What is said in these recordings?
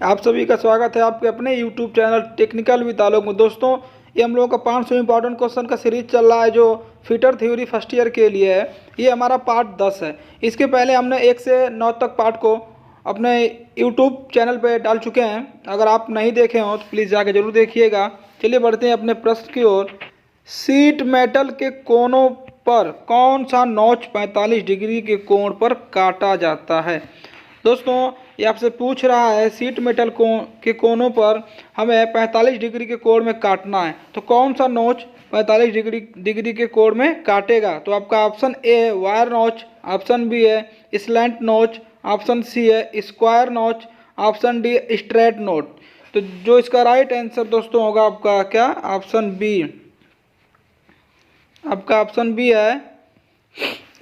आप सभी का स्वागत है आपके अपने YouTube चैनल टेक्निकल विद आलोक में। दोस्तों, ये हम लोगों का 500 इंपॉर्टेंट क्वेश्चन का सीरीज चल रहा है जो फिटर थ्योरी फर्स्ट ईयर के लिए है। ये हमारा पार्ट 10 है। इसके पहले हमने 1 से 9 तक पार्ट को अपने YouTube चैनल पे डाल चुके हैं। अगर आप नहीं देखे हो तो प्लीज़ जाके जरूर देखिएगा। चलिए बढ़ते हैं अपने प्रश्न की ओर। शीट मेटल के कोनों पर कौन सा नॉच 45 डिग्री के कोण पर काटा जाता है? दोस्तों, ये आपसे पूछ रहा है शीट मेटल के कोनों पर हमें 45 डिग्री के कोण में काटना है, तो कौन सा नोच 45 डिग्री के कोण में काटेगा? तो आपका ऑप्शन ए है वायर नोच, ऑप्शन बी है स्लैंट नोच, ऑप्शन सी है स्क्वायर नोच, ऑप्शन डी स्ट्रेट नोच। तो जो इसका राइट आंसर दोस्तों होगा आपका क्या? Option B. आपका ऑप्शन बी है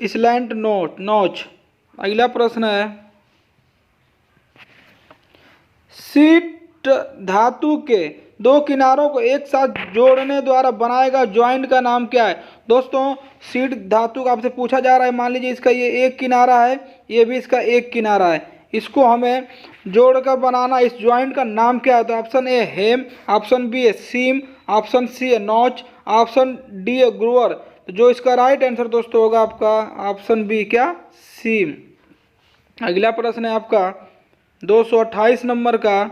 स्लैंट नोच। अगला प्रश्न है शीट धातु के दो किनारों को एक साथ जोड़ने द्वारा बनाए गए जॉइंट का नाम क्या है? दोस्तों, शीट धातु का आपसे पूछा जा रहा है, मान लीजिए इसका ये एक किनारा है, ये भी इसका एक किनारा है, इसको हमें जोड़कर बनाना, इस जॉइंट का नाम क्या है? तो option A hem, option B है सीम, ऑप्शन सी है नॉच, ऑप्शन डी है ग्रूवर। तो जो इसका राइट आंसर दोस्तों होगा आपका ऑप्शन बी क्या? सीम। अगला प्रश्न है आपका 228 नंबर का।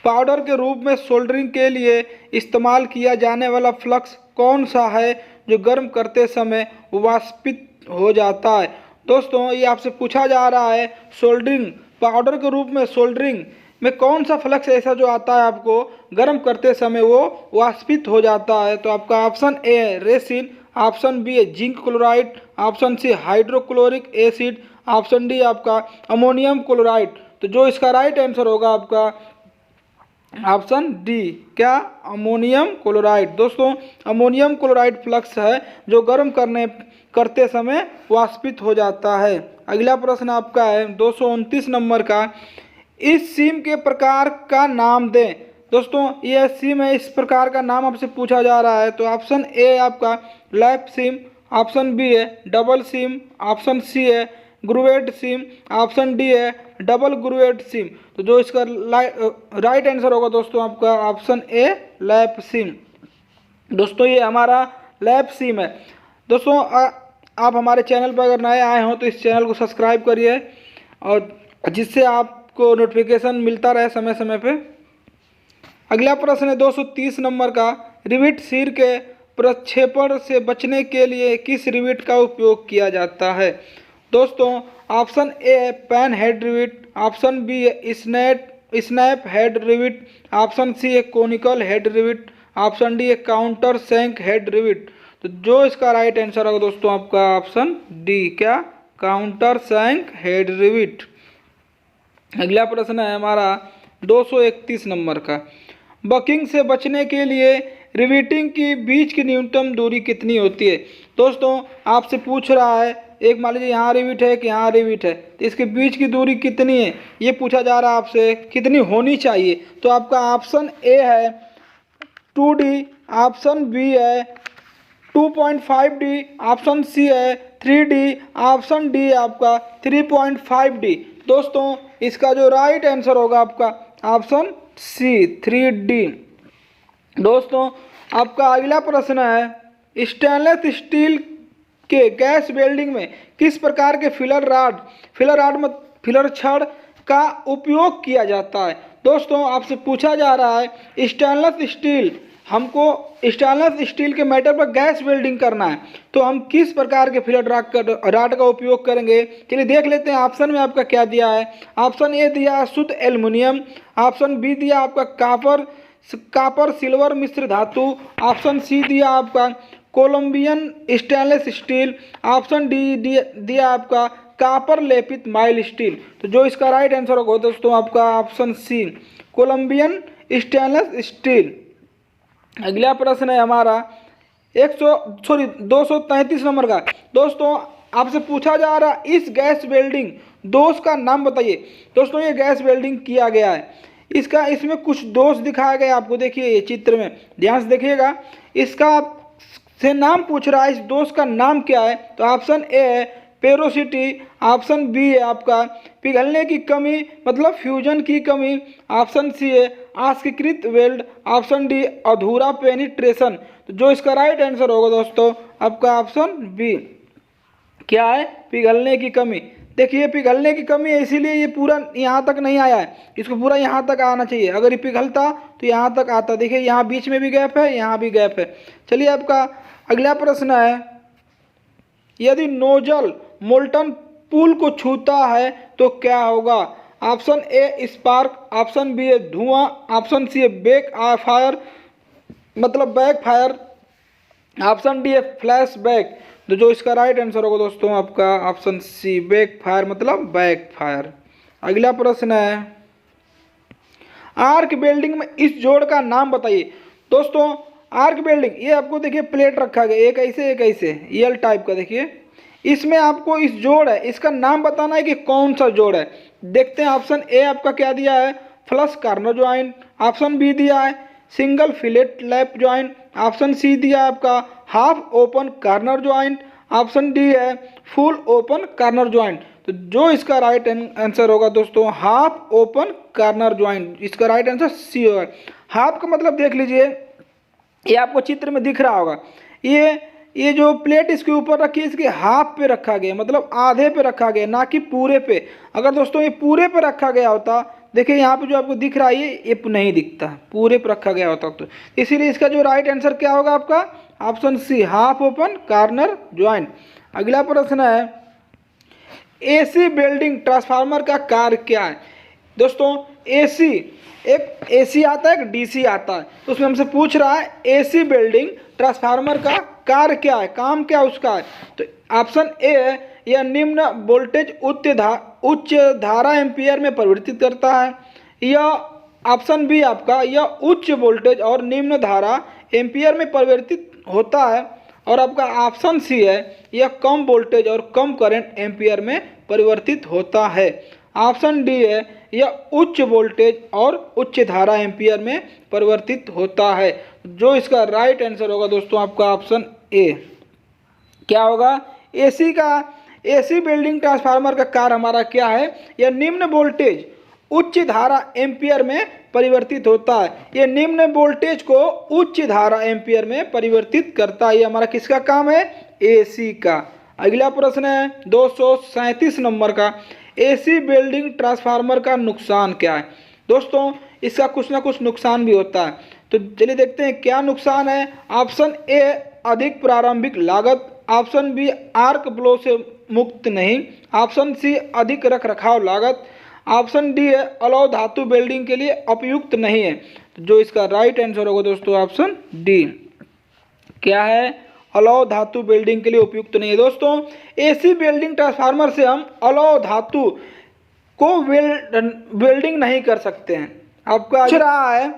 पाउडर के रूप में सोल्डरिंग के लिए इस्तेमाल किया जाने वाला फ्लक्स कौन सा है जो गर्म करते समय वाष्पित हो जाता है? दोस्तों, ये आपसे पूछा जा रहा है सोल्डरिंग, पाउडर के रूप में सोल्डरिंग में कौन सा फ्लक्स ऐसा जो आता है आपको गर्म करते समय वो वाष्पित हो जाता है? तो आपका ऑप्शन ए है रेसिन, ऑप्शन बी है zinc chloride, option C hydrochloric acid, option D आपका अमोनियम क्लोराइड। तो जो इसका राइट आंसर होगा आपका ऑप्शन डी क्या? Ammonium chloride. दोस्तों, अमोनियम क्लोराइड फ्लक्स है जो गर्म करते समय वाष्पित हो जाता है। अगला प्रश्न आपका है 229 नंबर का। इस सीम के प्रकार का नाम दें। दोस्तों, ये सीम है, इस प्रकार का नाम आपसे पूछा जा रहा है। तो ऑप्शन ए आपका लैप सीम, ऑप्शन बी है डबल सीम, ऑप्शन सी है ग्रूवेड सीम, ऑप्शन डी है डबल ग्रूवेड सीम। तो जो इसका राइट आंसर होगा दोस्तों आपका ऑप्शन ए लैप सीम। दोस्तों, ये हमारा लैप सीम है। दोस्तों, आप हमारे चैनल पर अगर नए आए हों तो इस चैनल को सब्सक्राइब करिए और जिससे आपको नोटिफिकेशन मिलता रहे समय समय पे। अगला प्रश्न है 230 नंबर का। रिविट सिर के प्रक्षेपण से बचने के लिए किस रिविट का उपयोग किया जाता है? दोस्तों, ऑप्शन ए है pan head rivet, option B है snap head rivet, option C है conical head rivet, option D है काउंटर सैंक हेड रिविट। तो जो इसका राइट आंसर होगा दोस्तों आपका ऑप्शन डी क्या? Countersunk head rivet. अगला प्रश्न है हमारा 231 नंबर का। बकिंग से बचने के लिए रिविटिंग की बीच की न्यूनतम दूरी कितनी होती है? दोस्तों, आपसे पूछ रहा है, एक मान लीजिए यहाँ रिविट है कि यहाँ रिविट है, तो इसके बीच की दूरी कितनी है ये पूछा जा रहा है आपसे, कितनी होनी चाहिए? तो आपका ऑप्शन ए है 2D, ऑप्शन बी है 2.5D, ऑप्शन सी है 3D, ऑप्शन डी आपका 3.5D। दोस्तों, इसका जो राइट आंसर होगा आपका ऑप्शन सी 3D। दोस्तों, आपका अगला प्रश्न है स्टेनलेस स्टील के गैस वेल्डिंग में किस प्रकार के फिलर छड़ का उपयोग किया जाता है? दोस्तों, आपसे पूछा जा रहा है स्टेनलेस स्टील, हमको स्टेनलेस स्टील के मेटल पर गैस वेल्डिंग करना है, तो हम किस प्रकार के फिलर राड का उपयोग करेंगे? चलिए देख लेते हैं ऑप्शन में आपका क्या दिया है। ऑप्शन ए दिया शुद्ध एल्युमिनियम, ऑप्शन बी दिया आपका कापर सिल्वर मिश्र धातु, ऑप्शन सी दिया आपका Columbian stainless steel, option D दिया आपका कापर लेपित माइल स्टील। तो जो इसका राइट आंसर होगा दोस्तों आपका option C Columbian stainless steel. अगला प्रश्न है हमारा 233 नंबर का। दोस्तों, आपसे पूछा जा रहा है इस गैस वेल्डिंग दोष का नाम बताइए। दोस्तों, ये गैस वेल्डिंग किया गया है, इसमें कुछ दोष दिखाया गया आपको, देखिए ये चित्र में ध्यान से देखिएगा। इसका से नाम पूछ रहा है, इस दोष का नाम क्या है? तो ऑप्शन ए है पेरोसिटी, ऑप्शन बी है आपका पिघलने की कमी मतलब फ्यूजन की कमी, ऑप्शन सी है आस्कीकृत वेल्ड, ऑप्शन डी अधूरा पेनिट्रेशन। तो जो इसका राइट आंसर होगा दोस्तों आपका ऑप्शन बी क्या है, पिघलने की कमी। देखिए पिघलने की कमी है इसीलिए ये पूरा यहाँ तक नहीं आया है, इसको पूरा यहाँ तक आना चाहिए। अगर ये पिघलता तो यहाँ तक आता। देखिए यहाँ बीच में भी गैप है, यहाँ भी गैप है। चलिए आपका अगला प्रश्न है, यदि नोजल मोल्टन पूल को छूता है तो क्या होगा? Option A spark, option B है धुआं, ऑप्शन सी है बैक फायर मतलब बैक फायर, ऑप्शन डी है फ्लैश बैक। तो जो इसका राइट आंसर होगा दोस्तों आपका ऑप्शन सी बैक फायर मतलब बैक फायर। अगला प्रश्न है, आर्क वेल्डिंग में इस जोड़ का नाम बताइए। दोस्तों आर्क वेल्डिंग ये आपको देखिए प्लेट रखा गया एक ऐसे एल टाइप का, देखिए इसमें आपको इस जोड़ है इसका नाम बताना है कि कौन सा जोड़ है। देखते हैं ऑप्शन ए आपका क्या दिया है, flush corner joint, option B दिया है single fillet lap joint, option C दिया है आपका half open corner joint, option D है फुल ओपन कार्नर ज्वाइंट। तो जो इसका राइट आंसर होगा दोस्तों हाफ ओपन कार्नर ज्वाइंट, इसका राइट आंसर सी होगा। हाफ का मतलब देख लीजिए ये आपको चित्र में दिख रहा होगा, ये जो प्लेट इसके ऊपर रखी है इसके हाफ पे रखा गया मतलब आधे पे रखा गया ना कि पूरे पे। अगर दोस्तों ये पूरे पे रखा गया होता, देखिए यहाँ पे जो आपको दिख रहा है ये नहीं दिखता, पूरे पे रखा गया होता तो इसीलिए इसका जो राइट आंसर क्या होगा आपका option C half open corner joint. अगला प्रश्न है, एसी वेल्डिंग ट्रांसफार्मर का कार्य क्या है? दोस्तों एसी एक एसी आता है एक डीसी आता है, तो उसमें हमसे पूछ रहा है एसी वेल्डिंग ट्रांसफार्मर का कार्य क्या है, काम क्या उसका है। तो ऑप्शन ए है यह निम्न वोल्टेज उच्च धारा एम्पियर में परिवर्तित करता है, या ऑप्शन बी आपका यह उच्च वोल्टेज और निम्न धारा एम्पियर में परिवर्तित होता है, और आपका ऑप्शन सी है यह कम वोल्टेज और कम करंट एम्पियर में परिवर्तित होता है, ऑप्शन डी है यह उच्च वोल्टेज और उच्च धारा एम्पियर में परिवर्तित होता है। जो इसका राइट आंसर होगा दोस्तों आपका ऑप्शन ए क्या होगा, एसी वेल्डिंग ट्रांसफार्मर का कार्य हमारा क्या है, यह निम्न वोल्टेज उच्च धारा एम्पियर में परिवर्तित होता है, ये निम्न वोल्टेज को उच्च धारा एम्पियर में परिवर्तित करता है। ये हमारा किसका काम है, एसी का। अगला प्रश्न है 237 नंबर का, एसी वेल्डिंग ट्रांसफार्मर का नुकसान क्या है? दोस्तों इसका कुछ ना कुछ नुकसान भी होता है, तो चलिए देखते हैं क्या नुकसान है। ऑप्शन ए अधिक प्रारंभिक लागत, ऑप्शन बी आर्क ब्लो से मुक्त नहीं, ऑप्शन सी अधिक रखरखाव लागत, ऑप्शन डी है अलौ धातु वेल्डिंग के लिए उपयुक्त नहीं है। तो जो इसका राइट आंसर होगा दोस्तों ऑप्शन डी क्या है, अलौ धातु वेल्डिंग के लिए उपयुक्त नहीं है। दोस्तों एसी वेल्डिंग ट्रांसफार्मर से हम अलौ धातु को वेल्डिंग नहीं कर सकते हैं। आपका पूछ रहा है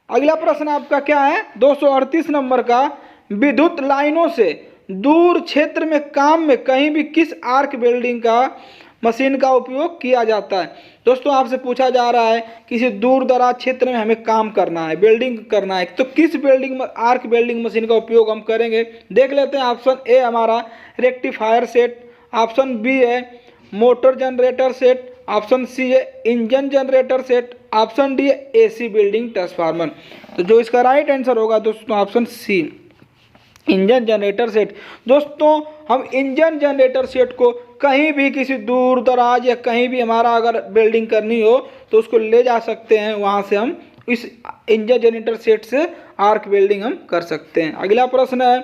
अगला प्रश्न आपका क्या है 238 नंबर का, विद्युत लाइनों से दूर क्षेत्र में काम में कहीं भी किस आर्क वेल्डिंग का मशीन का उपयोग किया जाता है? दोस्तों आपसे पूछा जा रहा है किसी दूर दराज क्षेत्र में हमें काम करना है, वेल्डिंग करना है, तो किस आर्क वेल्डिंग मशीन का उपयोग हम करेंगे? देख लेते हैं। ऑप्शन ए हमारा रेक्टिफायर सेट, ऑप्शन बी है motor generator set, option C है engine generator set, option D है एसी वेल्डिंग ट्रांसफार्मर। तो जो इसका राइट आंसर होगा दोस्तों option C engine generator set. दोस्तों हम इंजन जनरेटर सेट को कहीं भी किसी दूर दराज या कहीं भी हमारा अगर वेल्डिंग करनी हो तो उसको ले जा सकते हैं, वहाँ से हम इस इंजन जनरेटर सेट से आर्क वेल्डिंग हम कर सकते हैं। अगला प्रश्न है,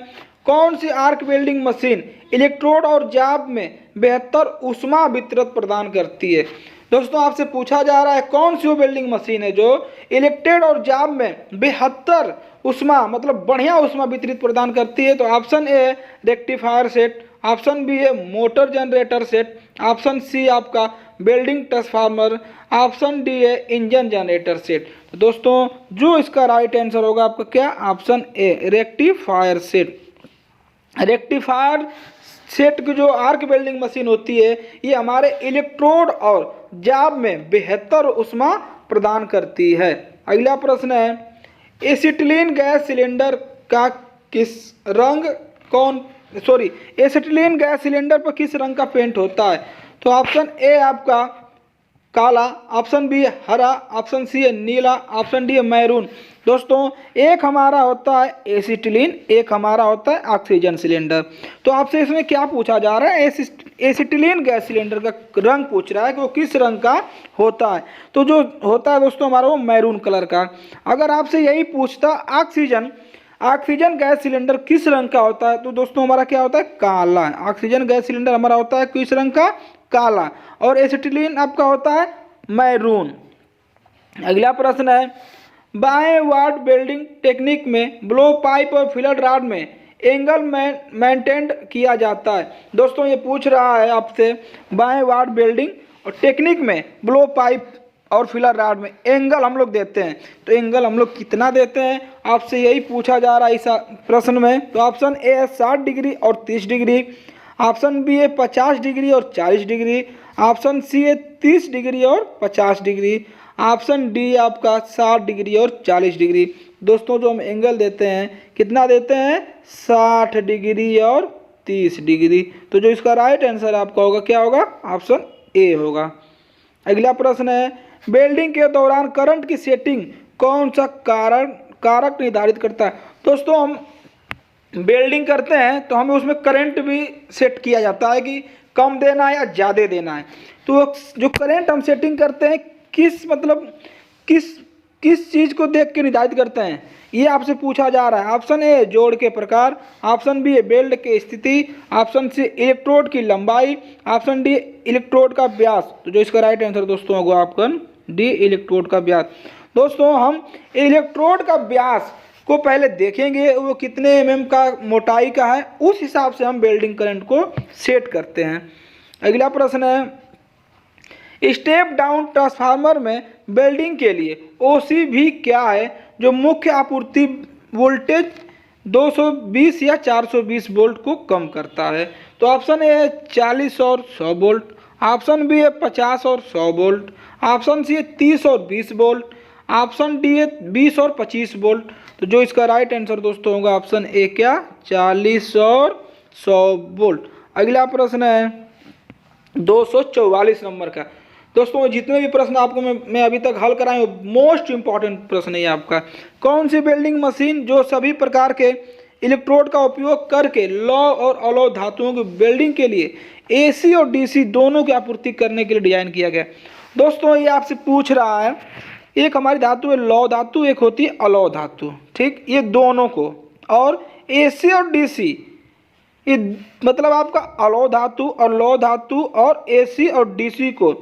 कौन सी आर्क वेल्डिंग मशीन इलेक्ट्रोड और जाब में बेहतर ऊष्मा वितरण प्रदान करती है? दोस्तों आपसे पूछा जा रहा है कौन सी वो वेल्डिंग मशीन है जो इलेक्ट्रोड और जाब में बेहतर ऊष्मा मतलब बढ़िया ऊष्मा वितरित प्रदान करती है? तो option A rectifier set, option B है motor generator set, option C आपका वेल्डिंग ट्रांसफार्मर, ऑप्शन डी है इंजन जनरेटर सेट। तो दोस्तों जो इसका राइट आंसर होगा आपका क्या, option A rectifier set. Rectifier set की जो आर्क वेल्डिंग मशीन होती है ये हमारे इलेक्ट्रोड और जाब में बेहतर ऊष्मा प्रदान करती है। अगला प्रश्न है, एसिटिलीन गैस सिलेंडर का किस रंग सॉरी एसिटिलीन गैस सिलेंडर पर किस रंग का पेंट होता है? तो ऑप्शन ए आपका काला, ऑप्शन बी है हरा, ऑप्शन सी है नीला, ऑप्शन डी है मैरून। दोस्तों एक हमारा होता है एसिटिलीन, एक हमारा होता है ऑक्सीजन सिलेंडर। तो आपसे इसमें क्या पूछा जा रहा है? एसिटिलीन गैस सिलेंडर का रंग पूछ रहा है कि वो किस रंग का होता है। तो जो होता है दोस्तों हमारा वो मैरून कलर का। अगर आपसे यही पूछता ऑक्सीजन गैस सिलेंडर किस रंग का होता है, तो दोस्तों हमारा क्या होता है? काला। ऑक्सीजन गैस सिलेंडर हमारा होता है किस रंग का? काला। और एसिटिलीन आपका होता है मैरून। अगला प्रश्न है, बाएं वार्ड वेल्डिंग टेक्निक में ब्लो पाइप और फिलर रॉड में एंगल मेंटेन किया जाता है। दोस्तों ये पूछ रहा है आपसे बाएं वार्ड वेल्डिंग और टेक्निक में ब्लो पाइप और फिलर रॉड में एंगल हम लोग देते हैं, तो एंगल हम लोग कितना देते हैं, आपसे यही पूछा जा रहा है इस प्रश्न में। तो ऑप्शन ए है 60 डिग्री और 30 डिग्री, ऑप्शन बी है 50 डिग्री और 40 डिग्री, ऑप्शन सी है 30 डिग्री और 50 डिग्री, ऑप्शन डी आपका 60 डिग्री और 40 डिग्री। दोस्तों जो हम एंगल देते हैं कितना देते हैं? 60 डिग्री और 30 डिग्री। तो जो इसका राइट आंसर आपका होगा क्या होगा? ऑप्शन ए होगा। अगला प्रश्न है, वेल्डिंग के दौरान करंट की सेटिंग कौन सा कारक निर्धारित करता है? दोस्तों हम वेल्डिंग करते हैं तो हमें उसमें करंट भी सेट किया जाता है कि कम देना है या ज़्यादा देना है। तो जो करंट हम सेटिंग करते हैं किस चीज़ को देख के निर्धारित करते हैं, ये आपसे पूछा जा रहा है। ऑप्शन ए जोड़ के प्रकार, ऑप्शन बी वेल्ड की स्थिति, ऑप्शन सी इलेक्ट्रोड की लंबाई, ऑप्शन डी इलेक्ट्रोड का व्यास। तो जो इसका राइट आंसर दोस्तों होगा ऑप्शन डी इलेक्ट्रोड का व्यास। दोस्तों हम इलेक्ट्रोड का व्यास को पहले देखेंगे वो कितने mm का मोटाई का है, उस हिसाब से हम वेल्डिंग करंट को सेट करते हैं। अगला प्रश्न है, स्टेप डाउन ट्रांसफार्मर में वेल्डिंग के लिए OCV क्या है जो मुख्य आपूर्ति वोल्टेज 220 या 420 वोल्ट को कम करता है? तो ऑप्शन ए है 40 और 100 वोल्ट, ऑप्शन बी है 50 और 100 वोल्ट, ऑप्शन सी है 30 और 20 वोल्ट, ऑप्शन डी है 20 और 25 वोल्ट। तो जो इसका राइट आंसर दोस्तों होगा ऑप्शन ए क्या? 40 और 100 वोल्ट। अगला प्रश्न है 244 नंबर का। दोस्तों जितने भी प्रश्न आपको मैं अभी तक हल कराए मोस्ट इंपॉर्टेंट प्रश्न है आपका। कौन सी वेल्डिंग मशीन जो सभी प्रकार के इलेक्ट्रोड का उपयोग करके लौह और अलौह धातुओं की वेल्डिंग के लिए AC और DC दोनों की आपूर्ति करने के लिए डिजाइन किया गया? दोस्तों ये आपसे पूछ रहा है, एक हमारी धातु है लौह धातु, एक होती है अलौह धातु, ठीक, ये दोनों को, और AC और DC ये मतलब आपका अलौह धातु और लौह धातु और AC और DC को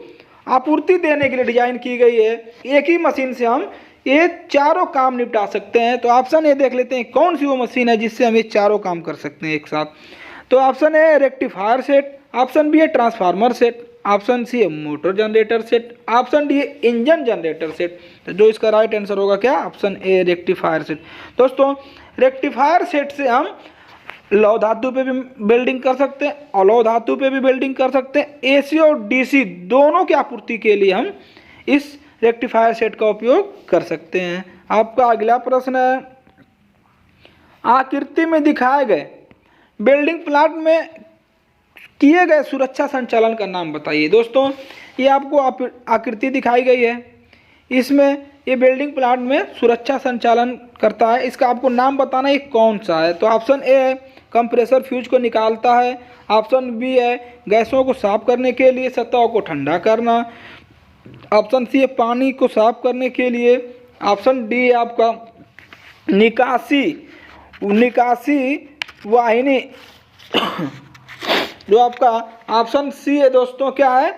आपूर्ति देने के लिए डिजाइन की गई है। एक ही मशीन से हम ये चारों काम निपटा सकते हैं। तो ऑप्शन ए देख लेते हैं कौन सी वो मशीन है जिससे हम ये चारों काम कर सकते हैं एक साथ। तो ऑप्शन ए है रेक्टिफायर सेट, ऑप्शन बी है ट्रांसफार्मर सेट, ऑप्शन सी है motor generator set, option D है इंजन जनरेटर सेट। तो जो इसका राइट आंसर होगा क्या? Option A rectifier set. दोस्तों रेक्टिफायर सेट से हम लौह धातु पे भी वेल्डिंग कर सकते हैं, अलौह धातु पे भी वेल्डिंग कर सकते हैं, AC और DC दोनों की आपूर्ति के लिए हम इस रेक्टिफायर सेट का उपयोग कर सकते हैं। आपका अगला प्रश्न है, आकृति में दिखाए गए वेल्डिंग प्लांट में किए गए सुरक्षा संचालन का नाम बताइए। दोस्तों ये आपको आकृति दिखाई गई है, इसमें ये वेल्डिंग प्लांट में सुरक्षा संचालन करता है, इसका आपको नाम बताना है कौन सा है। तो ऑप्शन ए है कंप्रेसर फ्यूज को निकालता है, ऑप्शन बी है गैसों को साफ करने के लिए सतह को ठंडा करना, ऑप्शन सी है पानी को साफ करने के लिए, ऑप्शन डी है आपका निकासी वाहिनी जो आपका ऑप्शन सी है दोस्तों क्या है,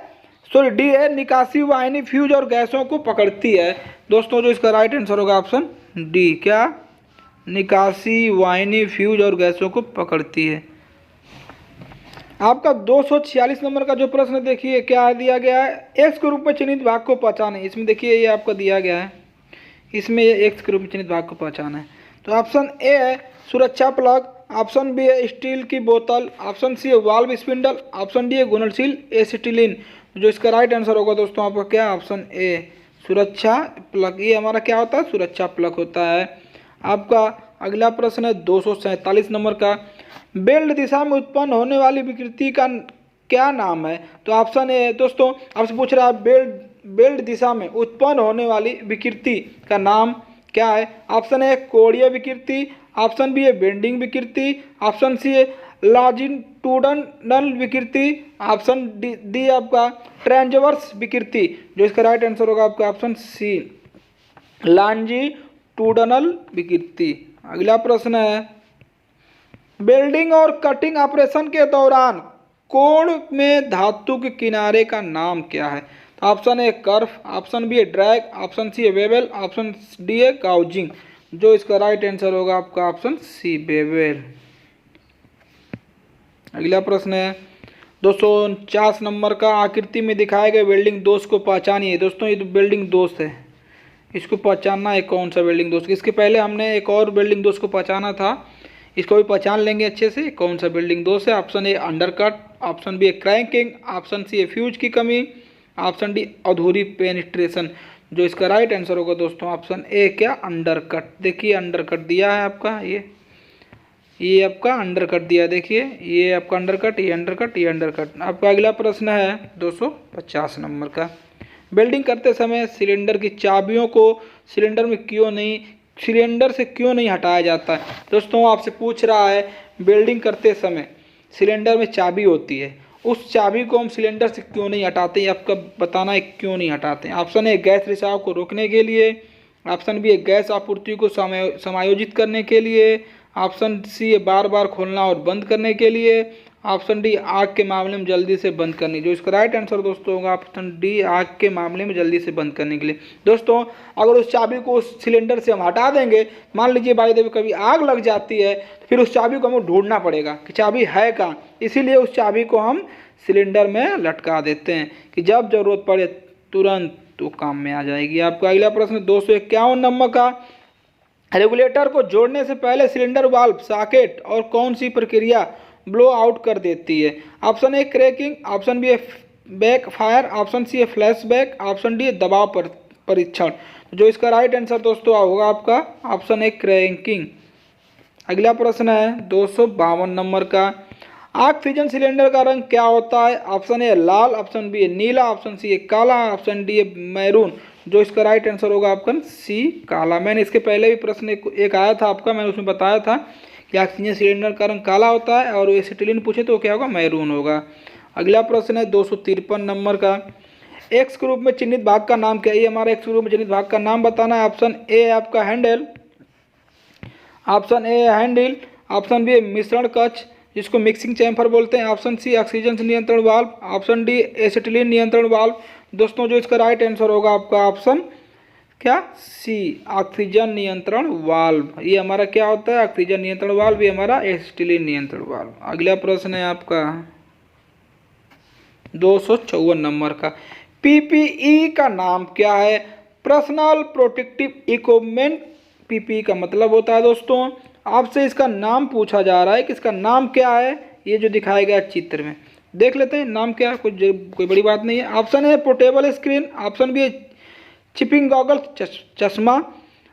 सॉरी डी है निकासी वाहिनी फ्यूज और गैसों को पकड़ती है। दोस्तों जो इसका राइट आंसर होगा ऑप्शन डी क्या? निकासी वाहिनी फ्यूज और गैसों को पकड़ती है। आपका 246 नंबर का जो प्रश्न देखिए क्या दिया गया है, एक्स के रूप में चिन्हित भाग को पहचाने। इसमें देखिए ये आपका दिया गया है, इसमें ये एक्स के रूप में चिन्हित भाग को पहचाना है। तो ऑप्शन ए है सुरक्षा प्लग, ऑप्शन बी है स्टील की बोतल, ऑप्शन सी है वाल्व स्पिंडल, ऑप्शन डी है घुलनशील एसिटिलीन। जो इसका राइट आंसर होगा दोस्तों आपका क्या? ऑप्शन ए सुरक्षा प्लग। ये हमारा क्या होता है? सुरक्षा प्लग होता है। आपका अगला प्रश्न है 247 नंबर का। बेल्ट दिशा में उत्पन्न होने वाली विकृति का क्या नाम है? तो ऑप्शन ए है दोस्तों, आपसे पूछ रहा है बेल्ट दिशा में उत्पन्न होने वाली विकृति का नाम क्या है? ऑप्शन ए कोणीय विकृति, ऑप्शन बी है बेंडिंग विकृति, ऑप्शन सी है लॉन्जिट्यूडनल विकृति, ऑप्शन डी आपका ट्रांसवर्स विकृति। जो इसका राइट आंसर होगा आपका ऑप्शन सी लॉन्जिट्यूडनल विकृति। अगला प्रश्न है, वेल्डिंग और कटिंग ऑपरेशन के दौरान कोण में धातु के किनारे का नाम क्या है? तो option A curve, option B है ड्रैग, ऑप्शन सी है बेवेल, ऑप्शन डी है गाउजिंग। जो इसका राइट आंसर होगा आपका ऑप्शन सी बेवेल। अगला प्रश्न है 249 नंबर का, आकृति में दिखाए गए वेल्डिंग दोष को पहचानिए। दोस्तों ये तो वेल्डिंग दोष है, इसको पहचानना है कौन सा वेल्डिंग दोष। इसके पहले हमने एक और वेल्डिंग दोष को पहचाना था, इसको भी पहचान लेंगे अच्छे से कौन सा वेल्डिंग दोष है। Option A undercut, option B है क्रैंकिंग, ऑप्शन सी है फ्यूज की कमी, ऑप्शन डी अधूरी पेनिट्रेशन। जो इसका राइट आंसर होगा दोस्तों ऑप्शन ए क्या अंडरकट। देखिए अंडरकट दिया है आपका, ये आपका अंडरकट दिया, देखिए ये आपका अंडरकट, ये अंडरकट, ये अंडरकट। आपका अगला प्रश्न है 250 नंबर का, वेल्डिंग करते समय सिलेंडर की चाबियों को सिलेंडर से क्यों नहीं हटाया जाता है? दोस्तों आपसे पूछ रहा है वेल्डिंग करते समय सिलेंडर में चाबी होती है, उस चाबी को हम सिलेंडर से क्यों नहीं हटाते हैं? आपका बताना है क्यों नहीं हटाते हैं। ऑप्शन ए गैस रिसाव को रोकने के लिए, ऑप्शन बी है गैस आपूर्ति को समायोजित करने के लिए, ऑप्शन सी है बार बार खोलना और बंद करने के लिए, ऑप्शन डी आग के मामले में जल्दी से बंद करने। जो इसका राइट आंसर दोस्तों होगा ऑप्शन डी आग के मामले में जल्दी से बंद करने के लिए। दोस्तों अगर उस चाबी को उस सिलेंडर से हम हटा देंगे, मान लीजिए बाई द वे कभी आग लग जाती है, तो फिर उस चाबी को हमें ढूंढना पड़ेगा कि चाबी है कहाँ। इसीलिए उस चाबी को हम सिलेंडर में लटका देते हैं कि जब जरूरत पड़े तुरंत तो काम में आ जाएगी। आपका अगला प्रश्न 251 नंबर का, रेगुलेटर को जोड़ने से पहले सिलेंडर वाल्व सॉकेट और कौन सी प्रक्रिया ब्लो आउट कर देती है? Option A cracking, option B है बैक फायर, ऑप्शन सी है फ्लैशबैक, ऑप्शन डी है दबाव परीक्षण। जो इसका राइट आंसर दोस्तों होगा आपका ऑप्शन ए क्रैकिंग। अगला प्रश्न है 252 नंबर का, ऑक्सीजन सिलेंडर का रंग क्या होता है? ऑप्शन ए लाल, ऑप्शन बी है नीला, ऑप्शन सी है काला, ऑप्शन डी है मैरून। जो इसका राइट आंसर होगा आपका सी काला। मैंने इसके पहले भी प्रश्न एक आया था आपका, मैंने उसमें बताया था कि ऑक्सीजन सिलेंडर का रंग काला होता है और एसिटिलीन पूछे तो क्या होगा मैरून होगा। अगला प्रश्न है 253 नंबर का, एक्स ग्रुप में चिन्हित भाग का नाम क्या है? ये हमारा एक्स ग्रुप में चिन्हित भाग का नाम बताना है। ऑप्शन ए आपका handle, option A handle, option B मिश्रण कक्ष जिसको मिक्सिंग चैम्बर बोलते हैं, ऑप्शन सी ऑक्सीजन नियंत्रण वाल्व, ऑप्शन डी एसिटिलीन नियंत्रण वाल्व। दोस्तों जो इसका राइट आंसर होगा आपका ऑप्शन क्या सी ऑक्सीजन नियंत्रण वाल्व। ये हमारा क्या होता है ऑक्सीजन नियंत्रण वाल्व, ये हमारा एसिटिलीन नियंत्रण वाल्व। अगला प्रश्न है आपका 254 नंबर का, पीपीई का नाम क्या है? पर्सनल प्रोटेक्टिव इक्विपमेंट पीपीई का मतलब होता है। दोस्तों आपसे इसका नाम पूछा जा रहा है कि इसका नाम क्या है। ये जो दिखाया गया चित्र में देख लेते हैं नाम क्या है, कोई बड़ी बात नहीं है। ऑप्शन है पोर्टेबल स्क्रीन, ऑप्शन बी है चिपिंग गॉगल चश्मा,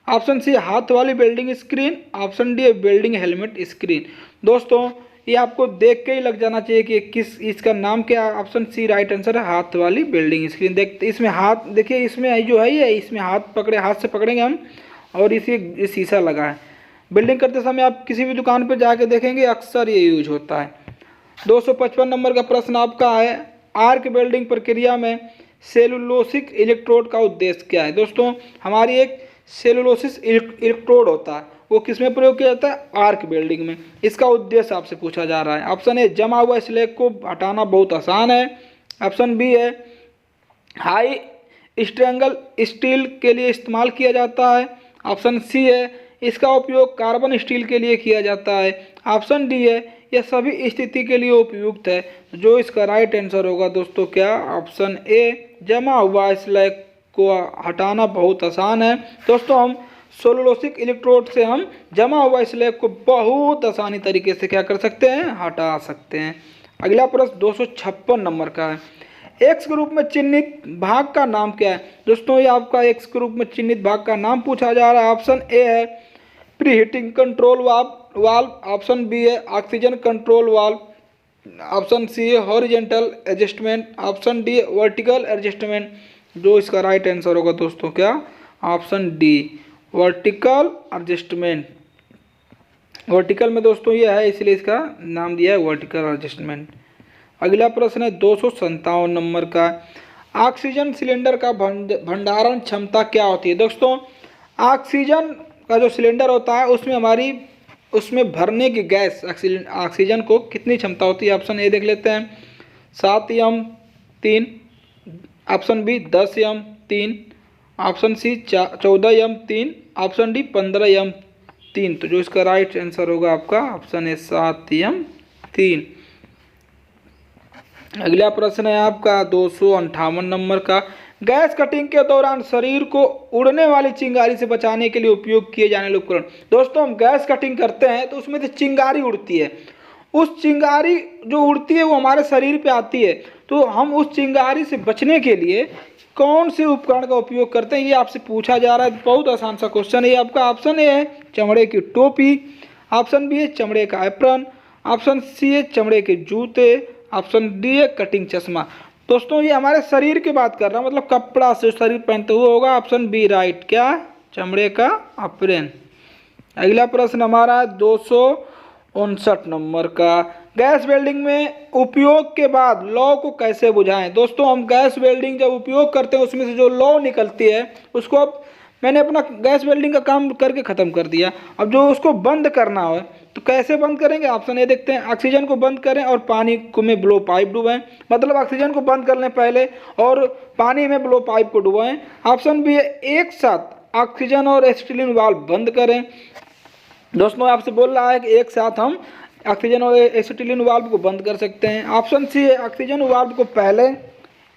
ऑप्शन सी हाथ वाली वेल्डिंग स्क्रीन, ऑप्शन डी है वेल्डिंग हेलमेट स्क्रीन। दोस्तों ये आपको देख के ही लग जाना चाहिए कि किस इसका नाम क्या है। ऑप्शन सी राइट आंसर है हाथ वाली वेल्डिंग स्क्रीन। देखते इसमें हाथ देखिए, इसमें जो है ये इसमें हाथ से पकड़ेंगे हम और इसी शीशा लगा है। बिल्डिंग करते समय आप किसी भी दुकान पर जाके देखेंगे अक्सर ये यूज होता है। 255 नंबर का प्रश्न आपका है, आर्क वेल्डिंग प्रक्रिया में सेलुलोसिक इलेक्ट्रोड का उद्देश्य क्या है? दोस्तों हमारी एक सेलुलोसिस इलेक्ट्रोड होता है, वो किस में प्रयोग किया जाता है? आर्क वेल्डिंग में। इसका उद्देश्य आपसे पूछा जा रहा है। ऑप्शन ए जमा हुआ स्लैग को हटाना बहुत आसान है, ऑप्शन बी है हाई स्ट्रेंगल स्टील के लिए इस्तेमाल किया जाता है, ऑप्शन सी है इसका उपयोग कार्बन स्टील के लिए किया जाता है, ऑप्शन डी है यह सभी स्थिति के लिए उपयुक्त है। जो इसका राइट आंसर होगा दोस्तों क्या ऑप्शन ए जमा हुआ स्लैग को हटाना बहुत आसान है। दोस्तों हम सेलुलोसिक इलेक्ट्रोड से हम जमा हुआ स्लैग को बहुत आसानी तरीके से क्या कर सकते हैं? हटा सकते हैं। अगला प्रश्न 256 नंबर का है, एक्स ग्रुप में चिन्हित भाग का नाम क्या है? दोस्तों ये आपका एक्स ग्रुप में चिन्हित भाग का नाम पूछा जा रहा है। ऑप्शन ए है preheating control valve, valve, option B है oxygen control valve, option C है हॉरिजेंटल एडजस्टमेंट, ऑप्शन डी है वर्टिकल एडजस्टमेंट। जो इसका राइट आंसर होगा दोस्तों क्या, option D vertical adjustment. Vertical में दोस्तों ये है इसलिए इसका नाम दिया है वर्टिकल एडजस्टमेंट। अगला प्रश्न है 257 नंबर का, ऑक्सीजन सिलेंडर का भंडारण क्षमता क्या होती है। दोस्तों ऑक्सीजन का जो सिलेंडर होता है उसमें भरने की गैस ऑक्सीजन को कितनी क्षमता होती है। ऑप्शन ए देख लेते हैं 7 M 3, option B 10 M 3, option C 14 M 3, option D 15 M 3। तो जो इसका राइट आंसर होगा आपका ऑप्शन ए 7 एम 3। अगला प्रश्न है आपका 258 नंबर का, गैस कटिंग के दौरान शरीर को उड़ने वाली चिंगारी से बचाने के लिए उपयोग किए जाने वाले उपकरण। दोस्तों हम गैस कटिंग करते हैं तो उसमें से चिंगारी उड़ती है, उस चिंगारी जो उड़ती है वो हमारे शरीर पे आती है, तो हम उस चिंगारी से बचने के लिए कौन से उपकरण का उपयोग करते हैं ये आपसे पूछा जा रहा है। बहुत आसान सा क्वेश्चन है ये आपका। ऑप्शन ए है चमड़े की टोपी, ऑप्शन बी है चमड़े का एप्रन, ऑप्शन सी है चमड़े के जूते, ऑप्शन डी है कटिंग चश्मा। दोस्तों ये हमारे शरीर की बात कर रहा है, मतलब कपड़ा से शरीर पहनते हुए होगा। ऑप्शन बी राइट, क्या चमड़े का एप्रन। अगला प्रश्न हमारा 259 नंबर का, गैस वेल्डिंग में उपयोग के बाद लौ को कैसे बुझाएं। दोस्तों हम गैस वेल्डिंग जब उपयोग करते हैं उसमें से जो लौ निकलती है उसको अब मैंने अपना गैस वेल्डिंग का काम करके ख़त्म कर दिया, अब जो उसको बंद करना हो तो कैसे बंद करेंगे। ऑप्शन ए देखते हैं, ऑक्सीजन को बंद करें और पानी को में ब्लो पाइप डुबाएं, मतलब ऑक्सीजन को बंद कर लें पहले और पानी में ब्लो पाइप को डुबाएं। ऑप्शन बी है एक साथ ऑक्सीजन और एसिटिलीन वाल्व बंद करें। दोस्तों आपसे बोल रहा है कि एक साथ हम ऑक्सीजन और एसिटिलीन वाल्व को बंद कर सकते हैं। ऑप्शन सी है ऑक्सीजन वाल्व को पहले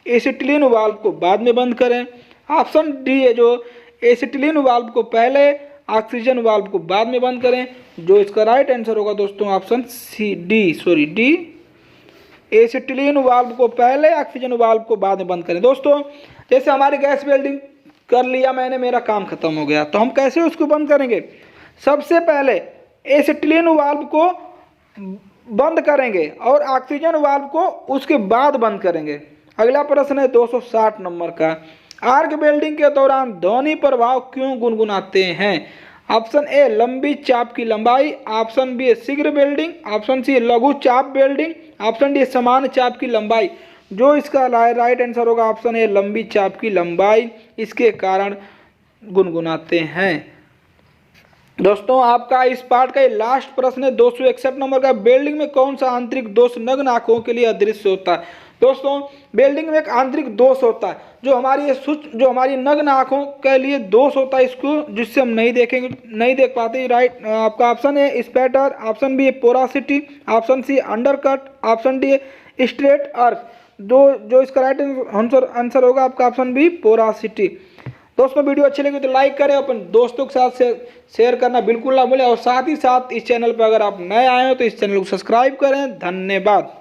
एसिटिलीन वाल्व को बाद में बंद करें। ऑप्शन डी है जो एसिटिलीन वाल्व को पहले ऑक्सीजन वाल्व को बाद में बंद करें। जो इसका राइट आंसर होगा दोस्तों ऑप्शन डी एसिटिलीन वाल्व को पहले ऑक्सीजन वाल्व को बाद में बंद करें। दोस्तों जैसे हमारी गैस वेल्डिंग कर लिया मैंने, मेरा काम खत्म हो गया, तो हम कैसे उसको बंद करेंगे। सबसे पहले एसिटिलीन वाल्व को बंद करेंगे और ऑक्सीजन वाल्व को उसके बाद बंद करेंगे। अगला प्रश्न है 260 नंबर का, आर्क वेल्डिंग के दौरान ध्वनि प्रभाव क्यों गुनगुनाते हैं। ऑप्शन ए लंबी चाप की लंबाई, ऑप्शन बी शीघ्र वेल्डिंग, ऑप्शन सी लघु चाप वेल्डिंग, ऑप्शन डी समान चाप की लंबाई। जो इसका राइट आंसर होगा ऑप्शन ए लंबी चाप की लंबाई, इसके कारण गुनगुनाते हैं। दोस्तों आपका इस पार्ट का ये लास्ट प्रश्न है 261 नंबर का, वेल्डिंग में कौन सा आंतरिक दोष नग्न आंखों के लिए अदृश्य होता है। दोस्तों वेल्डिंग में एक आंतरिक दोष होता है जो हमारी नग्न आंखों के लिए दोष होता है, इसको जिससे हम नहीं देख पाते। राइट आपका ऑप्शन है स्पैटर, ऑप्शन बी है porosity, option C undercut, option D है स्ट्रेट अर्क। जो इसका राइट आंसर होगा आपका ऑप्शन बी पोरासिटी। दोस्तों वीडियो अच्छी लगी तो लाइक करें, अपन दोस्तों के साथ शेयर करना बिल्कुल ना भूलें, और साथ ही साथ इस चैनल पर अगर आप नए आए हो तो इस चैनल को सब्सक्राइब करें। धन्यवाद।